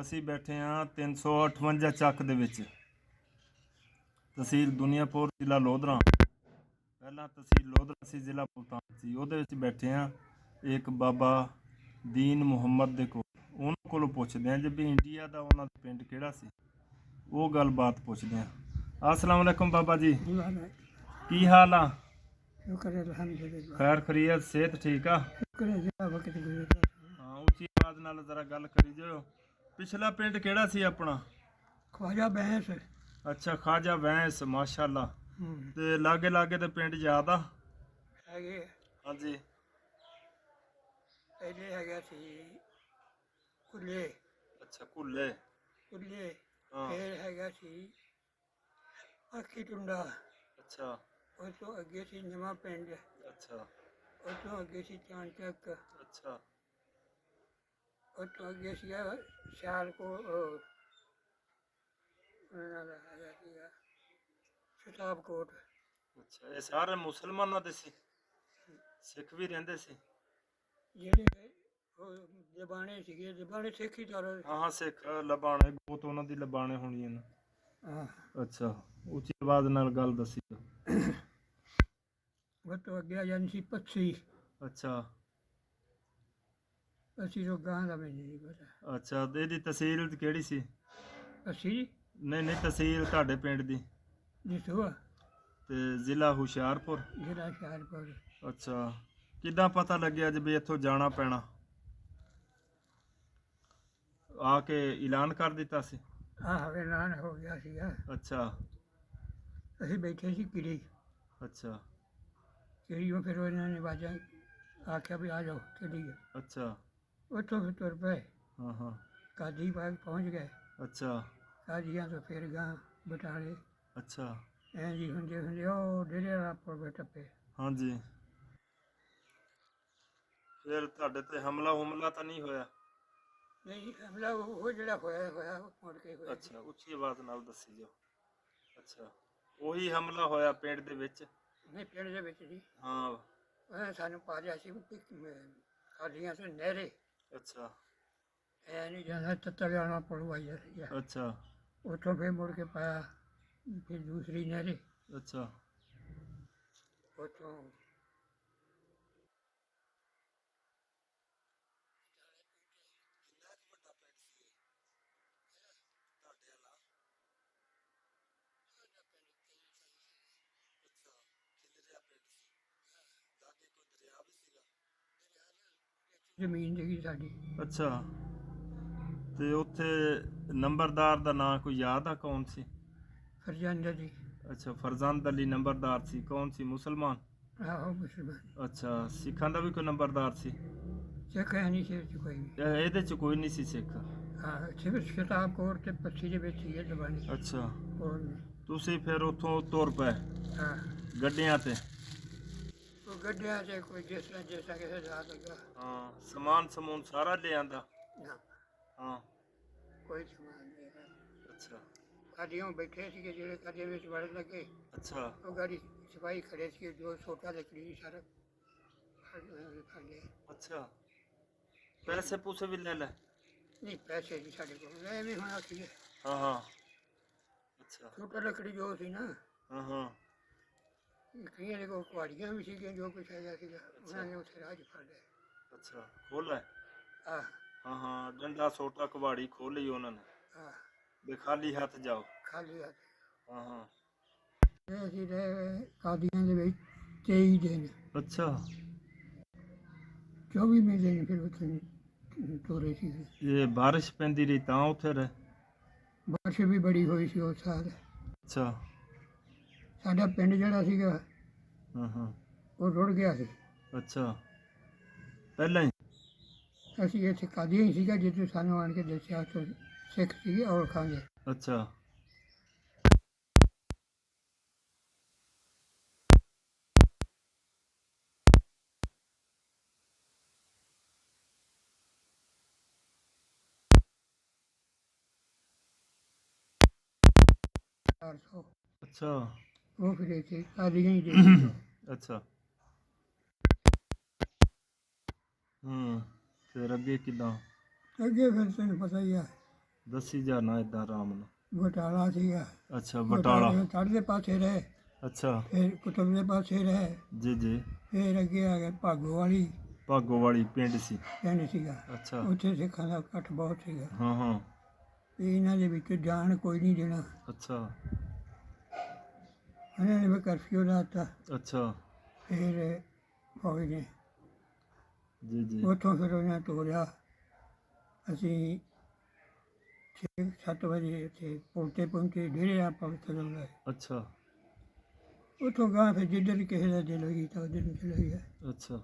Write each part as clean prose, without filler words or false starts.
ਅਸੀਂ ਬੈਠੇ ਹਾਂ 358 ਚੱਕ ਦੇ ਵਿੱਚ, ਤਹਿਸੀਲ ਦੁਨੀਆਪੁਰ, ਜ਼ਿਲ੍ਹਾ ਲੋਧਰਾ। ਪਹਿਲਾਂ ਤਹਿਸੀਲ ਲੋਧਰਾ ਸੀ, ਜ਼ਿਲ੍ਹਾ ਮੁਲਤਾਨ ਸੀ। ਉਹਦੇ ਵਿੱਚ ਬੈਠੇ ਹਾਂ ਇੱਕ ਬਾਬਾ ਦੀਨ ਮੁਹੰਮਦ ਦੇ ਕੋਲ। ਉਹਨਾਂ ਕੋਲੋਂ ਪੁੱਛਦੇ ਹਾਂ ਜੀ ਵੀ ਇੰਡੀਆ ਦਾ ਉਹਨਾਂ ਦਾ ਪਿੰਡ ਕਿਹੜਾ ਸੀ, ਉਹ ਗੱਲਬਾਤ ਪੁੱਛਦੇ ਹਾਂ। अस्सलाम वालेकुम बाबा जी, की हाल आ? खैर खरीयत, सेहत ठीक आ? हाँ, उच्ची आवाज नाल जरा गल करी जो। पिछला पिंड केड़ा सी अपना? ख्वाजा बैंस। अच्छा, ख्वाजा बैंस, माशाअल्लाह। ते लागे लागे ते पिंड याद आ? ਹੈਗੇ हाँ जी। ਪਹਿਲੇ ਹੈਗਾ ਸੀ ਕੁੱਲੇ। अच्छा, कुल्ले। ਕੁੱਲੇ हाँ। ਫਿਰ ਹੈਗਾ ਸੀ ਆਖੀ ਟੁੰਡਾ। अच्छा। ਉਸ ਤੋਂ ਅੱਗੇ ਸੀ ਨਵਾਂ ਪਿੰਡ। अच्छा। ਉਸ ਤੋਂ ਅੱਗੇ ਸੀ ਚਾਂਚਕ। अच्छा। ਉਸ ਤੋਂ ਅੱਗੇ ਸੀ ਸਿਆਲਕੋਟ। ਉਹਨਾਂ ਦਾ ਹੈਗਾ ਸੀਗਾ ਸ਼ਤਾਬਕੋਟ। अच्छा, ये सारे मुसलमानों दे सी? सिख भी रहंदे सी? ਜਿਹੜੇ ਉਹ ਲਬਾਣੇ ਸੀਗੇ, ਲਬਾਣੇ ਸਿੱਖ ਹੀ ਸਾਰਾ। हाँ हाँ, सिख लबाने गोत उन्हां दी लबाने होनी है ना। ਹਾਂ। अच्छा, ਉੱਚੀ ਆਵਾਜ਼ ਨਾਲ ਗੱਲ ਦੱਸੀ। ਉਸ ਤੋਂ ਅੱਗੇ ਆ ਜਾਂਦੀ ਸੀ ਪੱਛੀ। ਅੱਛਾ। ਪੱਛੀ ਤੋਂ ਗਾਂ ਦਾ ਮੈਨੂੰ ਨਹੀਂ ਪਤਾ। ਅੱਛਾ, ਤੇ ਇਹਦੀ ਤਹਿਸੀਲ ਕਿਹੜੀ ਸੀ? ਪੱਛੀ ਨਹੀਂ ਨਹੀਂ, ਤਹਿਸੀਲ ਤੁਹਾਡੇ ਪਿੰਡ ਦੀ ਜਿੱਥੋਂ ਤੇ ਜ਼ਿਲ੍ਹਾ ਹੁਸ਼ਿਆਰਪੁਰ। ਜ਼ਿਲ੍ਹਾ ਹੁਸ਼ਿਆਰਪੁਰ। ਅੱਛਾ, ਕਿੱਦਾਂ ਪਤਾ ਲੱਗਿਆ ਜੀ ਵੀ ਇੱਥੋਂ ਜਾਣਾ ਪੈਣਾ? ਆ ਕੇ ਐਲਾਨ ਕਰ ਦਿੱਤਾ ਸੀ? ਆਹ ਐਲਾਨ ਹੋ ਗਿਆ ਸੀਗਾ। ਅੱਛਾ। ਅਸੀਂ ਬੈਠੇ ਸੀ ਕਿਲੇ। ਅੱਛਾ। ਕਿਲਿਓ ਫਿਰ ਉਹਨਾਂ ਨੇ ਆਵਾਜ਼ਾਂ ਆਖਿਆ ਵੀ ਆ ਜਾਓ ਚੱਲੀਏ। ਅੱਛਾ। ਉੱਥੋਂ ਫਿਰ ਤੁਰ ਪਏ। ਹਾਂ ਹਾਂ। ਕਾਦੀ ਬਾਗ ਪਹੁੰਚ ਗਏ। ਅੱਛਾ। ਕਾਦੀਆਂ ਤੋਂ ਫਿਰ ਗਾਂ ਬਟਾਲੇ। ਅੱਛਾ। ਐਂ ਜੀ ਹੁੰਦੇ ਹੁੰਦੇ ਉਹ ਡੇਰੇ ਵਾਲਾ ਪੁਲ ਟੱਪੇ। ਹਾਂਜੀ। ਫਿਰ ਤੁਹਾਡੇ ਤੇ ਹਮਲਾ ਤਾਂ ਨਹੀਂ ਹੋਇਆ? ਨਹੀਂ, ਹਮਲਾ ਉਹ ਜਿਹੜਾ ਹੋਇਆ ਮੁੜ ਕੇ ਹੋਇਆ। ਅੱਛਾ, ਉੱਚੀ ਆਵਾਜ਼ ਨਾਲ ਦੱਸੀ ਜਾਓ। ਅੱਛਾ, ਉਹੀ ਹਮਲਾ ਹੋਇਆ ਪਿੰਡ ਦੇ ਵਿੱਚ? ਨਹੀਂ, ਪਿੰਡ ਦੇ ਵਿੱਚ ਜੀ। ਹਾਂ। ਉਹਨੇ ਸਾਨੂੰ ਪਾ ਲਿਆ ਸੀ ਕਾਦੀਆਂ ਤੋਂ ਨਹਿਰੇ। ਅੱਛਾ। ਐ ਨਹੀਂ ਜਾਂਦਾ ਤੱਤਰ ਵਾਲਾ ਪੁਲ ਆਈ ਸੀਗਾ। ਅੱਛਾ। ਉੱਥੋਂ ਫਿਰ ਮੁੜ ਕੇ ਪਾਇਆ ਫਿਰ ਦੂਸਰੀ ਨਹਿਰੇ। ਅੱਛਾ। ਉੱਥੋਂ ਜ਼ਮੀਨ ਸੀਗੀ ਸਾਡੀ। ਅੱਛਾ, ਤੇ ਉੱਥੇ ਨੰਬਰਦਾਰ ਦਾ ਨਾਂ ਕੋਈ ਯਾਦ ਆ ਕੌਣ ਸੀ? ਫਰਜ਼ੰਦ ਜੀ। ਅੱਛਾ, ਫਰਜ਼ੰਦ ਅਲੀ ਨੰਬਰਦਾਰ ਸੀ। ਕੌਣ ਸੀ, ਮੁਸਲਮਾਨ? ਆਹੋ ਮੁਸਲਮਾਨ। ਅੱਛਾ, ਸਿੱਖਾਂ ਦਾ ਵੀ ਕੋਈ ਨੰਬਰਦਾਰ ਸੀ? ਸਿੱਖ ਹੈ ਨਹੀਂ ਸੀ ਕੋਈ ਵੀ। ਇਹਦੇ ਚ ਕੋਈ ਨਹੀਂ ਸੀ ਸਿੱਖ? ਹਾਂ, ਸਿਰਫ ਸ਼ਤਾਬਕੋਟ ਤੇ ਪੱਛੀ ਦੇ ਵਿੱਚ ਹੀ ਹੈ ਲਬਾਣੀ। ਅੱਛਾ, ਹੋਰ ਨਹੀਂ। ਤੁਸੀਂ ਫਿਰ ਉੱਥੋਂ ਤੁਰ ਪਏ ਹਾਂ, ਗੱਡੀਆਂ ਤੇ? ਉਹ ਗੱਡਿਆਂ 'ਚ ਕੋਈ ਜਿਸ ਤਰ੍ਹਾਂ ਕਿਸੇ ਦਾ ਲੱਗਾ। ਹਾਂ, ਸਮਾਨ ਸਮੂਨ ਸਾਰਾ ਲਿਆਂਦਾ? ਨਾ, ਹਾਂ। ਕੋਈ ਸਮਾਨ ਨਹੀਂ ਹੈ। ਅੱਛਾ। ਕਾਦੀਆਂ ਬੈਠੇ ਸੀਗੇ ਜਿਹੜੇ ਕਾਦੀਆਂ ਵਿੱਚ ਵੜਨ ਲੱਗੇ। ਅੱਛਾ। ਉਹ ਗਾੜੀ ਸਿਪਾਹੀ ਖੜੇ ਸੀ, ਜੋ ਛੋਟਾ ਲੱਕੜੀ ਸਾਰਾ ਫੜ ਲਿਆ। ਅੱਛਾ, ਪੈਸੇ ਪੂਸੇ ਵੀ ਲੈ ਲੈ? ਨਹੀਂ, ਪੈਸੇ ਨਹੀਂ ਸਾਡੇ ਕੋਲ, ਐਵੇਂ ਹੁਣ ਆਖੀਏ। ਹਾਂ ਹਾਂ। ਅੱਛਾ। ਛੋਟਾ ਲੱਕੜੀ ਜੋ ਸੀ ਨਾ। ਹਾਂ ਹਾਂ। ਕਈਆਂ ਦੇ ਕੋਲ ਕੁਹਾੜੀਆਂ ਵੀ ਸੀਗੀਆਂ, ਜੋ ਕੁਛ ਹੈਗਾ ਸੀਗਾ ਉਹਨਾਂ ਨੇ ਉੱਥੇ ਰਾਜ ਫੜ ਲਿਆ। ਅੱਛਾ, ਖੋਲ੍ਹ? ਆਹ ਹਾਂ ਹਾਂ, ਡੰਡਾ ਸੋਟਾ ਕੁਹਾੜੀ ਖੋਲੀ ਉਹਨਾਂ ਨੇ ਆਹ ਵੀ ਖਾਲੀ ਹੱਥ ਜਾਓ। ਖਾਲੀ ਹੱਥ। ਹਾਂ ਹਾਂ। ਇਹ ਅਸੀਂ ਰਹੇ ਕਾਦੀਆਂ ਦੇ ਵਿੱਚ 23 ਦਿਨ। ਅੱਛਾ। 24ਵੇਂ ਦਿਨ ਫਿਰ ਉੱਥੇ ਤੋਰੇ ਸੀ। ਇਹ ਬਾਰਿਸ਼ ਪੈਂਦੀ ਰਹੀ ਤਾਂ ਉੱਥੇ ਰਹੇ? ਬਾਰਿਸ਼ ਵੀ ਬੜੀ ਹੋਈ ਸੀ ਉਸ ਸਾਲ। ਅੱਛਾ। ਸਾਡਾ ਪਿੰਡ ਜਿਹੜਾ ਸੀਗਾ ਹਾਂ ਹਾਂ। ਉਹ ਰੁੜ ਗਿਆ ਸੀ। ਅੱਛਾ, ਪਹਿਲਾਂ ਹੀ? ਅਸੀਂ ਇੱਥੇ ਕਾਦੀਆਂ ਹੀ ਸੀਗਾ, ਜਿੱਥੇ ਸਾਨੂੰ ਆਣ ਕੇ ਦੱਸਿਆ ਉੱਥੇ ਸਿੱਖ ਸੀਗੇ ਔਰਖਾਂ ਦੇ। ਅੱਛਾ। ਅੱਛਾ। ਉਹ ਫਿਰ ਇੱਥੇ ਕਾਦੀਆਂ ਹੀ ਦੇ। ਅੱਛਾ। ਫਿਰ ਅੱਗੇ ਕਿੱਦਾਂ? ਅੱਗੇ ਫਿਰ ਤੈਨੂੰ ਪਤਾ ਹੀ ਆ, ਦੱਸੀ ਜਾਣਾ ਇਦਾਂ ਆਰਾਮ ਨਾਲ। ਬਟਾਲਾ ਸੀਗਾ। ਅੱਛਾ ਬਟਾਲਾ। ਚੜ੍ਹਦੇ ਪਾਸੇ ਰਹੇ, ਅੱਛਾ ਫਿਰ ਕੁਤਬ ਦੇ ਪਾਸੇ ਰਹੇ, ਜੀ ਜੀ। ਫਿਰ ਅੱਗੇ ਆ ਗਏ ਭਾਗੋ ਵਾਲੀ ਭਾਗੋ ਵਾਲੀ ਪਿੰਡ ਸੀ। ਪਿੰਡ ਸੀਗਾ। ਅੱਛਾ ਉੱਥੇ ਸਿੱਖਾਂ ਦਾ ਇਕੱਠ ਬਹੁਤ ਸੀਗਾ। ਹਾਂ ਹਾਂ। ਤੇ ਇਹਨਾਂ ਦੇ ਵਿੱਚ ਜਾਣ ਕੋਈ ਨਹੀਂ ਦੇਣਾ। ਅੱਛਾ ਉਹਨਾਂ ਨੇ ਵੀ ਕਰਫਿਊ ਲਾਤਾ। ਅੱਛਾ ਫਿਰ ਫੌਜ ਨੇ ਜੀ ਜੀ। ਉੱਥੋਂ ਫਿਰ ਉਹਨਾਂ ਤੋਰਿਆ। ਅਸੀਂ 6-7 ਵਜੇ ਉੱਥੇ ਪੁਲ 'ਤੇ ਪਹੁੰਚੇ, ਡੇਰੇ ਆਪਾਂ ਉੱਥੇ ਲਾਉਂਦਾ। ਅੱਛਾ ਉੱਥੋਂ ਗਾਂ ਫਿਰ ਜਿੱਧਰ ਕਿਸੇ ਦਾ ਦਿਲ ਹੋਈ ਤਾਂ ਉੱਧਰ ਨੂੰ ਚਲੇ ਗਿਆ। ਅੱਛਾ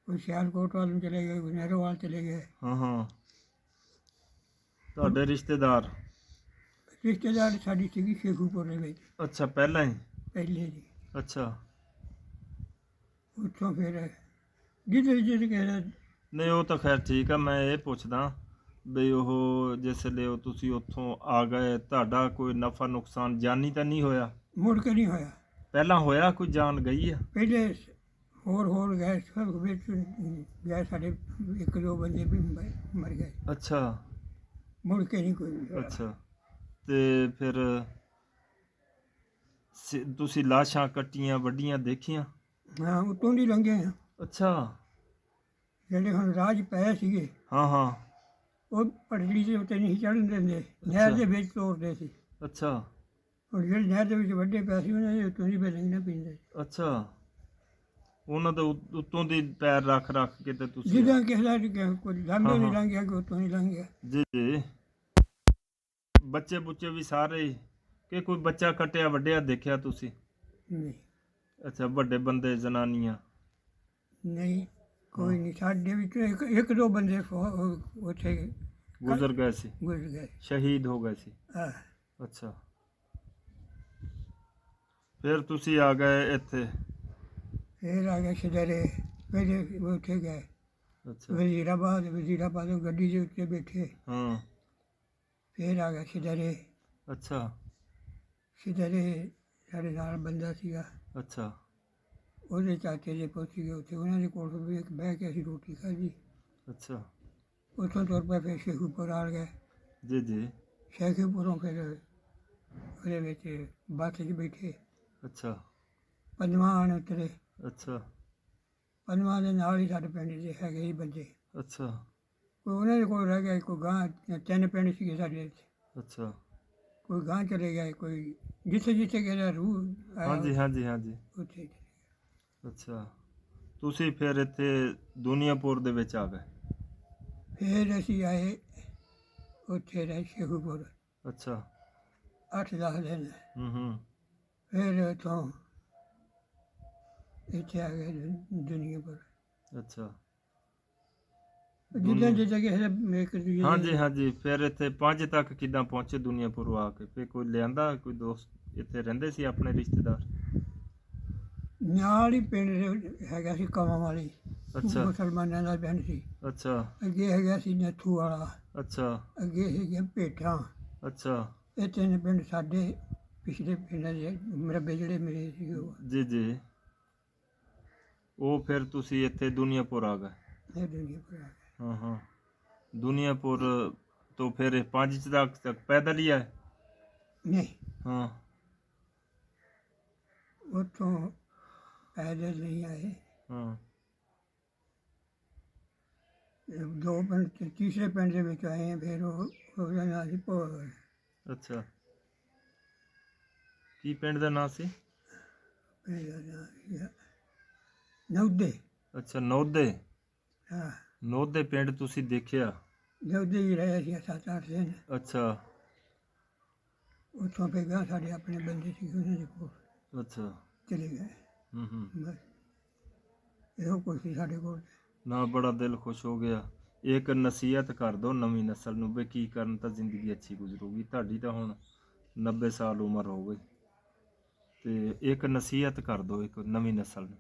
ਕੋਈ ਸਿਆਲਕੋਟ ਵੱਲ ਨੂੰ ਚਲੇ ਗਏ, ਕੋਈ ਨਹਿਰੋਵਾਲ ਚਲੇ ਗਏ। ਹਾਂ ਹਾਂ। ਤੁਹਾਡੇ ਰਿਸ਼ਤੇਦਾਰ? ਰਿਸ਼ਤੇਦਾਰ ਸਾਡੀ ਸੀਗੀ ਸ਼ੇਖੂਪੁਰ ਦੇ ਵਿੱਚ ਅੱਛਾ ਪਹਿਲਾਂ ਹੀ। ਪਹਿਲੇ ਜੀ। ਅੱਛਾ ਉੱਥੋਂ ਫਿਰ ਜਿੱਧਰ ਜਿੱਧਰ ਕਿਸੇ ਦਾ ਨਹੀਂ ਉਹ ਤਾਂ ਖੈਰ ਠੀਕ ਆ। ਮੈਂ ਇਹ ਪੁੱਛਦਾ ਵੀ ਉਹ ਜਿਸ ਵੇਲੇ ਉਹ ਤੁਸੀਂ ਉੱਥੋਂ ਆ ਗਏ, ਤੁਹਾਡਾ ਕੋਈ ਨਫਾ ਨੁਕਸਾਨ ਜਾਨੀ ਤਾਂ ਨਹੀਂ ਹੋਇਆ? ਮੁੜ ਕੇ ਨਹੀਂ ਹੋਇਆ। ਪਹਿਲਾਂ ਹੋਇਆ ਕੋਈ ਜਾਨ ਗਈ ਆ? ਪਹਿਲੇ ਹੋਰ ਗਏ, ਸਭ ਵਿੱਚ ਗਏ ਸਾਡੇ 1-2 ਬੰਦੇ ਵੀ ਮਰ ਗਏ। ਅੱਛਾ ਮੁੜ ਕੇ ਨਹੀਂ ਕੋਈ ਹੋਇਆ। ਅੱਛਾ। ਤੇ ਫਿਰ ਤੁਸੀਂ ਲਾਸ਼ਾਂ ਕੱਟੀਆਂ ਵੱਡੀਆਂ ਦੇਖੀਆਂ? ਹਾਂ ਉਤੋਂ ਦੀ ਲੰਘੇ ਆ। ਅੱਛਾ ਜਿਹੜੇ ਹੁਣ ਰਾਜ ਪਏ ਸੀਗੇ ਹਾਂ ਹਾਂ। ਉਹ ਪਟੜੀ ਦੇ ਉੱਤੇ ਨਹੀਂ ਚੜ੍ਹਨ ਦਿੰਦੇ, ਨਹਿਰ ਦੇ ਵਿੱਚ ਤੋਰਦੇ ਸੀ। ਅੱਛਾ ਹੁਣ ਜਿਹੜੇ ਨਹਿਰ ਦੇ ਵਿੱਚ ਵੱਡੇ ਪਏ ਸੀ ਉਹਨਾਂ ਦੇ ਉੱਤੋਂ ਦੀ ਫਿਰ ਲੰਘਣਾ ਪੈਂਦਾ ਸੀ। ਅੱਛਾ ਉਹਨਾਂ ਦੇ ਉੱਤੋਂ ਦੀ ਪੈਰ ਰੱਖ ਰੱਖ ਕੇ ਤੇ ਤੁਸੀਂ? ਜਿੱਦਾਂ ਕਿਸੇ ਦਾ ਕੋਈ ਲਾਂਘੇ ਨਹੀਂ ਲੰਘਿਆ, ਕੋਈ ਉੱਤੋਂ ਨਹੀਂ ਲੰਘਿਆ। ਜੀ ਜੀ। ਬੱਚੇ ਬੁੱਚੇ ਵੀ ਸਾਰੇ ਹੀ ਕਿ ਕੋਈ ਬੱਚਾ ਕੱਟਿਆ ਵੱਡਿਆ ਦੇਖਿਆ ਤੁਸੀਂ? ਨਹੀਂ ਅੱਛਾ ਵੱਡੇ ਬੰਦੇ ਜਨਾਨੀਆਂ? ਨਹੀਂ ਕੋਈ ਨਹੀਂ। ਸਾਡੇ ਵਿੱਚੋਂ 1-2 ਬੰਦੇ ਉੱਥੇ ਗੁਜ਼ਰ ਗਏ ਸੀ, ਗੁਜ਼ਰ ਗਏ। ਸ਼ਹੀਦ ਹੋ ਗਏ ਸੀ। ਹਾਂ ਅੱਛਾ ਫਿਰ ਤੁਸੀਂ ਆ ਗਏ ਇੱਥੇ? ਫਿਰ ਆ ਗਏ ਸਦਰੇ, ਫਿਰ ਉੱਥੇ ਗਏ ਅੱਛਾ ਵਜ਼ੀਰਾਬਾਦ ਗੱਡੀ ਦੇ ਉੱਤੇ ਬੈਠੇ। ਹਾਂ ਫਿਰ ਆ ਗਏ ਸਦਰੇ। ਅੱਛਾ ਸਦਰੇ ਸਾਡੇ ਨਾਲ ਬੰਦਾ ਸੀਗਾ, ਅੱਛਾ ਉਹਦੇ ਚਾਚੇ ਦੇ ਪੁੱਤ ਸੀਗੇ ਉੱਥੇ, ਉਹਨਾਂ ਦੇ ਕੋਲ ਵੀ ਬਹਿ ਕੇ ਅਸੀਂ ਰੋਟੀ ਖਾਧੀ। ਅੱਛਾ ਉੱਥੋਂ ਤੁਰ ਪਏ, ਫਿਰ ਸ਼ੇਖੂਪੁਰ ਆ ਗਏ। ਜੀ ਜੀ। ਸ਼ੇਖੂਪੁਰੋਂ ਫਿਰ ਉਹਦੇ ਵਿੱਚ ਬੱਸ 'ਚ ਬੈਠੇ, ਅੱਛਾ ਪੰਜਵਾਂ ਆਣ ਉਤਰੇ। ਅੱਛਾ ਪੰਜਵਾਂ ਦੇ ਨਾਲ ਹੀ ਸਾਡੇ ਪਿੰਡ ਦੇ ਹੈਗੇ ਸੀ ਬੰਦੇ। ਅੱਛਾ ਕੋਈ ਉਹਨਾਂ ਦੇ ਕੋਲ ਰਹਿ ਗਿਆ, ਕੋਈ ਗਾਂ 3 ਪਿੰਡ ਸੀਗੇ ਸਾਡੇ ਇੱਥੇ। ਅੱਛਾ ਕੋਈ ਗਾਂ ਚਲੇ ਗਏ, ਕੋਈ ਜਿੱਥੇ ਜਿੱਥੇ ਗਿਆ ਰੂਹ ਆਇਆ ਹਾਂਜੀ ਹਾਂਜੀ ਹਾਂਜੀ। ਉੱਥੇ। ਅੱਛਾ ਤੁਸੀਂ ਫਿਰ ਇੱਥੇ ਦੁਨੀਆਪੁਰ ਦੇ ਵਿੱਚ ਆ ਗਏ? ਫਿਰ ਅਸੀਂ ਆਏ ਉੱਥੇ ਰਹੇ ਸ਼ੇਖੂਪੁਰ ਅੱਛਾ 8-10 ਦਿਨ। ਹੂੰ। ਫਿਰ ਉੱਥੋਂ ਇੱਥੇ ਆ ਗਏ ਦੁਨੀਆਪੁਰ। ਅੱਛਾ ਜਿੱਦਾਂ ਜਿੱਦਾਂ ਕਿਸੇ ਦਾ ਇੱਕ ਦੂਜੇ ਹਾਂਜੀ ਹਾਂਜੀ। ਫਿਰ ਇੱਥੇ 5 ਤੱਕ ਕਿੱਦਾਂ ਪਹੁੰਚੇ ਦੁਨੀਆਪੁਰ ਆ ਕੇ? ਫਿਰ ਕੋਈ ਲਿਆਂਦਾ, ਕੋਈ ਦੋਸਤ ਇੱਥੇ ਰਹਿੰਦੇ ਸੀ ਆਪਣੇ ਰਿਸ਼ਤੇਦਾਰ? ਨਾਲ ਹੀ ਪਿੰਡ ਹੈਗਾ ਸੀ ਕੰਮਾਂ ਵਾਲੀ, ਅੱਛਾ ਮੁਸਲਮਾਨਾਂ ਦਾ ਪਿੰਡ ਸੀ। ਅੱਛਾ ਅੱਗੇ ਹੈਗਾ ਸੀ ਨੱਥੂ ਵਾਲਾ, ਅੱਛਾ ਅੱਗੇ ਹੈਗੀਆਂ ਭੇਟਾਂ। ਅੱਛਾ ਇਹ 3 ਪਿੰਡ ਸਾਡੇ ਪਿਛਲੇ ਪਿੰਡਾਂ ਦੇ ਮਰਬੇ ਜਿਹੜੇ ਮੇਰੇ ਸੀ ਉਹ ਜੀ ਜੀ। ਉਹ ਫਿਰ ਤੁਸੀਂ ਇੱਥੇ ਦੁਨੀਆਪੁਰ ਆ ਗਏ? ਇਹ ਦੁਨੀਆਪੁਰ ਆ ਗਏ। ਹਾਂ ਹਾਂ। ਦੁਨੀਆਪੁਰ ਤੋਂ ਫਿਰ 5 ਤੱਕ ਪੈਦਲ ਹੀ ਆਏ? ਨਹੀਂ ਹਾਂ ਉੱਥੋਂ ਪੈਦਲ ਨਹੀਂ ਆਏ। ਹਾਂ 2 ਪਿੰਡ ਤੀਸਰੇ ਪਿੰਡ ਦੇ ਵਿੱਚ ਆਏ। ਫਿਰ ਉਹਦਾ ਨਾਂ ਸੀ ਭੋਰ। ਅੱਛਾ ਕੀ ਪਿੰਡ ਦਾ ਨਾਂ ਸੀ? ਪਿੰਡ ਦਾ ਨਾਂ ਸੀਗਾ ਨੌਦੇ। ਅੱਛਾ ਨੌਦੇ। ਹਾਂ ਨੌਦੇ ਪਿੰਡ ਤੁਸੀਂ ਦੇਖਿਆ? ਨੌਦੇ ਹੀ ਰਹੇ ਸੀ 7-8 ਦਿਨ। ਅੱਛਾ ਉੱਥੋਂ ਫਿਰ ਗਾਂ ਸਾਡੇ ਆਪਣੇ ਬੰਦੇ ਸੀ, ਉਹਨਾਂ ਦੇ ਕੋਲ ਅੱਛਾ ਚਲੇ ਗਏ। ਹੂੰ। ਬਸ ਇਹੋ ਕੁਛ ਸੀ ਸਾਡੇ ਕੋਲ। ਨਾ ਬੜਾ ਦਿਲ ਖੁਸ਼ ਹੋ ਗਿਆ। ਇੱਕ ਨਸੀਹਤ ਕਰ ਦਿਓ ਨਵੀਂ ਨਸਲ ਨੂੰ ਵੀ ਕੀ ਕਰਨ ਤਾਂ ਜ਼ਿੰਦਗੀ ਅੱਛੀ ਗੁਜ਼ਰੂਗੀ। ਤੁਹਾਡੀ ਤਾਂ ਹੁਣ 90 ਸਾਲ ਉਮਰ ਹੋ ਗਈ, ਤੇ ਇੱਕ ਨਸੀਹਤ ਕਰ ਦਿਓ ਇੱਕ ਨਵੀਂ ਨਸਲ ਨੂੰ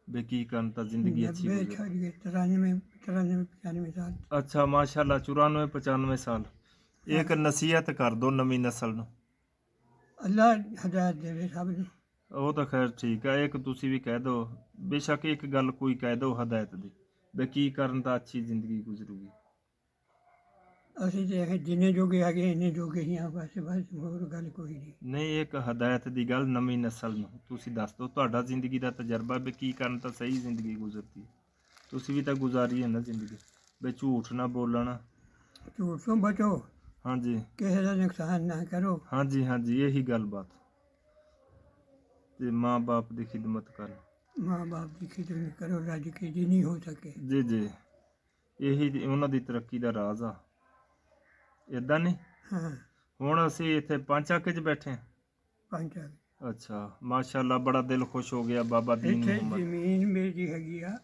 ਵੀ ਕੀ ਕਰਨ ਤਾਂ ਜ਼ਿੰਦਗੀ ਅੱਛੀ 90 ਗੁਜ਼ਰੂ। ਛੱਡ ਗਏ 93-95 ਸਾਲ। ਅੱਛਾ ਮਾਸ਼ਾਅੱਲਾ 94-95 ਸਾਲ। ਇੱਕ ਨਸੀਹਤ ਕਰ ਦਿਓ ਨਵੀਂ ਨਸਲ ਨੂੰ। ਅੱਲਾ ਹਦਾਇਤ ਦੇਵੇ ਸਭ ਨੂੰ। ਉਹ ਤਾਂ ਖੈਰ ਠੀਕ ਹੈ। ਇੱਕ ਤੁਸੀਂ ਵੀ ਕਹਿ ਦਿਓ, ਬੇਸ਼ੱਕ ਇੱਕ ਗੱਲ ਕੋਈ ਕਹਿ ਦਿਓ ਹਦਾਇਤ ਦੀ ਵੀ ਕੀ ਕਰਨ ਤਾਂ ਅੱਛੀ ਜ਼ਿੰਦਗੀ ਗੁਜ਼ਰੂਗੀ। ਅਸੀਂ ਤੇ ਇਹ ਜਿੰਨੇ ਜੋਗੇ ਆ ਗਏ ਇੰਨੇ ਜੋਗੇ ਹੀ ਆ, ਬਸ ਹੋਰ ਗੱਲ ਕੋਈ ਨਹੀਂ। ਨਹੀਂ, ਇੱਕ ਹਦਾਇਤ ਦੀ ਗੱਲ ਨਵੀਂ ਨਸਲ ਨੂੰ ਤੁਸੀਂ ਦੱਸ ਦਿਓ, ਤੁਹਾਡਾ ਜ਼ਿੰਦਗੀ ਦਾ ਤਜਰਬਾ ਵੀ ਕੀ ਕਰਨ ਤਾਂ ਸਹੀ ਜ਼ਿੰਦਗੀ ਗੁਜ਼ਰਦੀ ਹੈ। ਤੁਸੀਂ ਵੀ ਤਾਂ ਗੁਜ਼ਾਰੀ ਹੈ ਨਾ ਜ਼ਿੰਦਗੀ, ਵੀ ਝੂਠ ਨਾ ਬੋਲਣਾ। ਝੂਠ ਤੋਂ ਬਚੋ, ਹਾਂਜੀ ਕਿਸੇ ਦਾ ਨੁਕਸਾਨ ਨਾ ਕਰੋ। ਹਾਂਜੀ ਹਾਂਜੀ, ਇਹੀ ਗੱਲਬਾਤ। ਤੇ ਮਾਂ ਬਾਪ ਦੀ ਖਿਦਮਤ ਕਰ। ਮਾਂ ਬਾਪ ਦੀ ਖਿਦਮਤ ਕਰੋ, ਰੱਜ ਕੇ ਜਿੰਨੀ ਹੋ ਸਕੇ। ਜੀ ਜੀ, ਇਹੀ ਉਹਨਾਂ ਦੀ ਤਰੱਕੀ ਦਾ ਰਾਜ਼ ਆ। ਇਦਾਂ ਨਹੀਂ, ਹਾਂ, ਹੁਣ ਅਸੀਂ ਇੱਥੇ ਪੰਚਾਕੇ 'ਚ ਬੈਠੇ ਹਾਂ। ਪੰਜ ਆ। ਅੱਛਾ, ਮਾਸ਼ਾਅੱਲਾ, ਬੜਾ ਦਿਲ ਖੁਸ਼ ਹੋ ਗਿਆ। ਬਾਬਾ ਦੀਨ ਇੱਥੇ ਮੁਹੰਮਦ ਜ਼ਮੀਨ ਮੇਰੀ ਹੈਗੀ ਆ